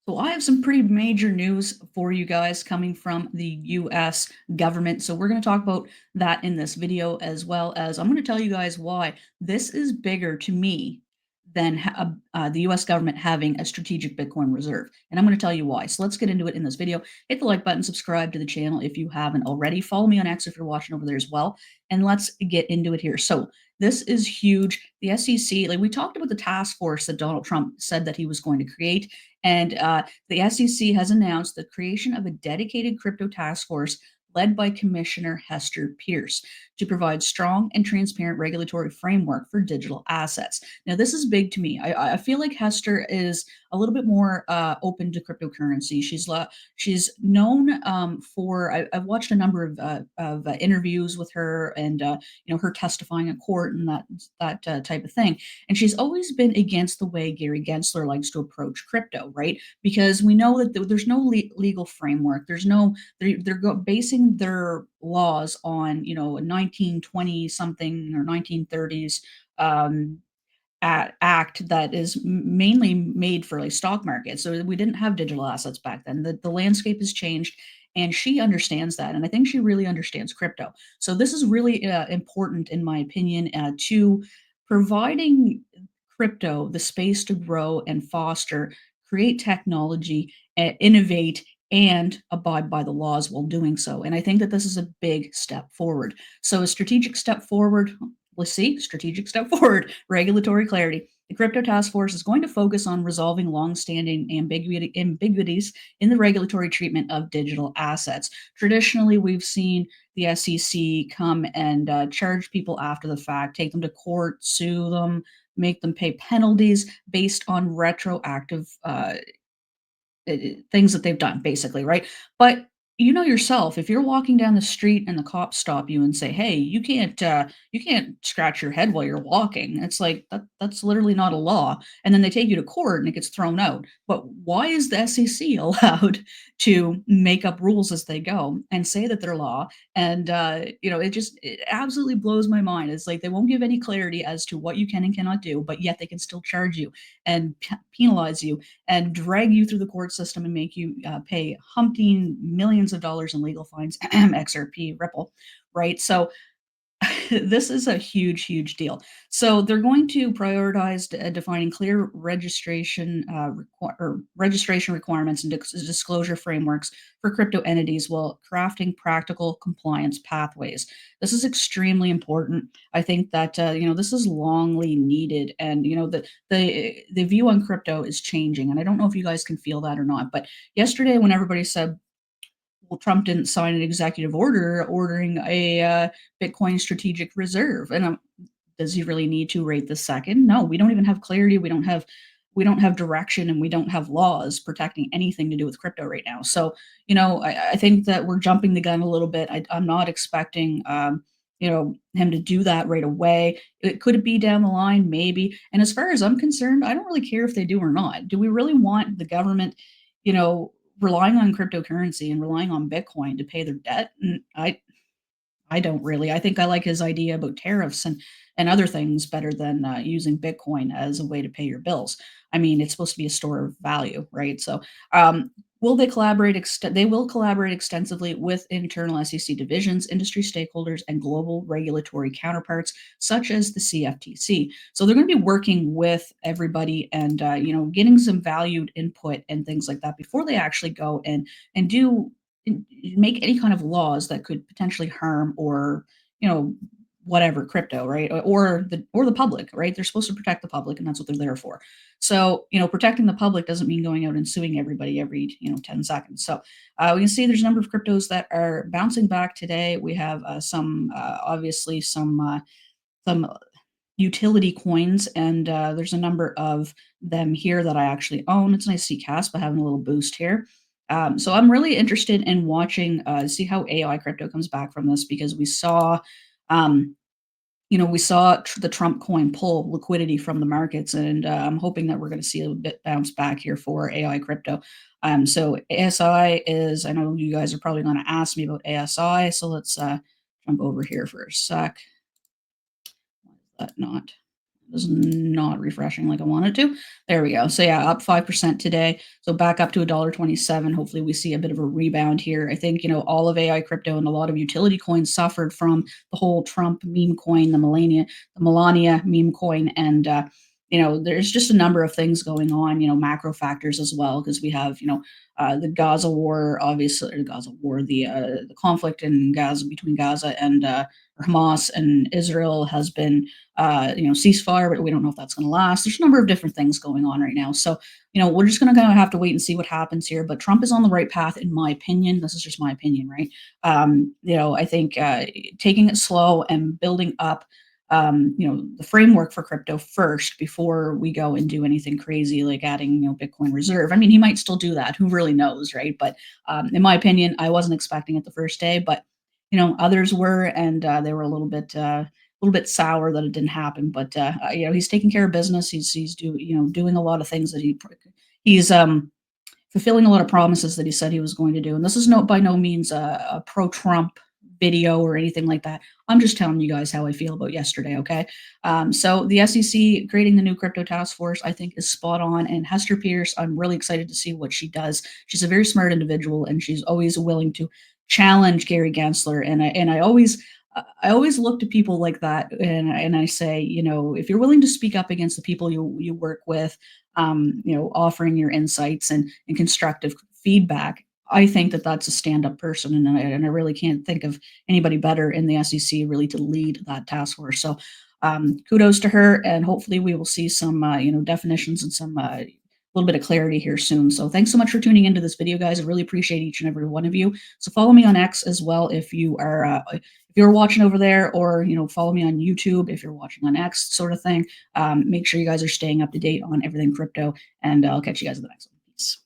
So I have some pretty major news for you guys coming from the US government. So we're going to talk about that in this video, as well as I'm going to tell you guys why this is bigger to me than the US government having a strategic Bitcoin reserve. And I'm going to tell you why. So let's get into it in this video. Hit the like button, subscribe to the channel if you haven't already. Follow me on X if you're watching over there as well. And let's get into it here. So this is huge. The SEC, like we talked about the task force that Donald Trump said that he was going to create. And the SEC has announced the creation of a dedicated crypto task force led by Commissioner Hester Peirce to provide strong and transparent regulatory framework for digital assets. Now, this is big to me. I feel like Hester is a little bit more open to cryptocurrency. She's known for. I've watched a number of interviews with her, and her testifying in court and that type of thing. And she's always been against the way Gary Gensler likes to approach crypto, right? Because we know that there's no legal framework. There's no they're basing their laws on 1920 something or 1930s act that is mainly made for like stock market. So we didn't have digital assets back then. The landscape has changed, and she understands that, and I think she really understands crypto. So this is really important, in my opinion, to providing crypto the space to grow and foster, create technology, innovate, and abide by the laws while doing so. And I think that this is a big step forward. So a strategic step forward. Let's see, strategic step forward, regulatory clarity. The Crypto Task Force is going to focus on resolving longstanding ambiguities in the regulatory treatment of digital assets. Traditionally, we've seen the SEC come and charge people after the fact, take them to court, sue them, make them pay penalties based on retroactive things that they've done, basically, right? But you know yourself, if you're walking down the street and the cops stop you and say, "Hey, you can't scratch your head while you're walking," it's like that's literally not a law. And then they take you to court and it gets thrown out. But why is the SEC allowed to make up rules as they go and say that they're law? And it absolutely blows my mind. It's like they won't give any clarity as to what you can and cannot do, but yet they can still charge you and penalize you and drag you through the court system and make you pay humping millions of dollars in legal fines, XRP, Ripple, right? So this is a huge, huge deal. So they're going to prioritize defining clear registration requirements and disclosure frameworks for crypto entities while crafting practical compliance pathways. This is extremely important. I think that this is longly needed, and the view on crypto is changing. And I don't know if you guys can feel that or not, but yesterday when everybody said, well, Trump didn't sign an executive order ordering a Bitcoin strategic reserve. And does he really need to right this second? No, we don't even have clarity. We don't have direction, and we don't have laws protecting anything to do with crypto right now. So, I think that we're jumping the gun a little bit. I'm not expecting, him to do that right away. Could it be down the line? Maybe. And as far as I'm concerned, I don't really care if they do or not. Do we really want the government, you know, relying on cryptocurrency and relying on Bitcoin to pay their debt? I don't really. I think I like his idea about tariffs and other things better than using Bitcoin as a way to pay your bills. I mean, it's supposed to be a store of value, right? So, will they collaborate? They will collaborate extensively with internal SEC divisions, industry stakeholders, and global regulatory counterparts, such as the CFTC. So they're going to be working with everybody and getting some valued input and things like that before they actually go and do make any kind of laws that could potentially harm or whatever crypto, right? Or the public, right? They're supposed to protect the public, and that's what they're there for. So protecting the public doesn't mean going out and suing everybody every 10 seconds. So we can see there's a number of cryptos that are bouncing back today. We have some obviously some utility coins, and there's a number of them here that I actually own. It's nice to see Caspa having a little boost here. So I'm really interested in watching, see how AI crypto comes back from this, because um, we saw the Trump coin pull liquidity from the markets, and I'm hoping that we're going to see a bit bounce back here for AI crypto. So ASI is, I know you guys are probably going to ask me about ASI, so let's jump over here for a sec. Why is that not? is not refreshing like I want it to. There we go. So yeah, up 5% today. So back up to $1.27. Hopefully we see a bit of a rebound here. I think, all of AI crypto and a lot of utility coins suffered from the whole Trump meme coin, the Melania meme coin, and there's just a number of things going on, macro factors as well, because we have, the Gaza war, obviously, or the Gaza war, the conflict in Gaza between Gaza and Hamas and Israel has been, ceasefire, but we don't know if that's going to last. There's a number of different things going on right now. So, we're just going to have to wait and see what happens here. But Trump is on the right path, in my opinion. This is just my opinion, right? I think taking it slow and building up the framework for crypto first before we go and do anything crazy like adding, Bitcoin Reserve. I mean, he might still do that. Who really knows, right? But in my opinion, I wasn't expecting it the first day, but others were, and they were a little bit sour that it didn't happen. But he's taking care of business. Doing a lot of things that he's fulfilling a lot of promises that he said he was going to do. And this is by no means a pro-Trump video or anything like that. I'm just telling you guys how I feel about yesterday, okay? So the SEC creating the new crypto task force, I think, is spot on. And Hester Peirce, I'm really excited to see what she does. She's a very smart individual, and she's always willing to challenge Gary Gensler. And I always look to people like that, and I say, if you're willing to speak up against the people you work with, offering your insights and constructive feedback, I think that that's a stand-up person, and I really can't think of anybody better in the SEC really to lead that task force. So, kudos to her, and hopefully we will see some, definitions and some little bit of clarity here soon. So, thanks so much for tuning into this video, guys. I really appreciate each and every one of you. So, follow me on X as well if you're watching over there, or follow me on YouTube if you're watching on X, sort of thing. Make sure you guys are staying up to date on everything crypto, and I'll catch you guys in the next one. Peace.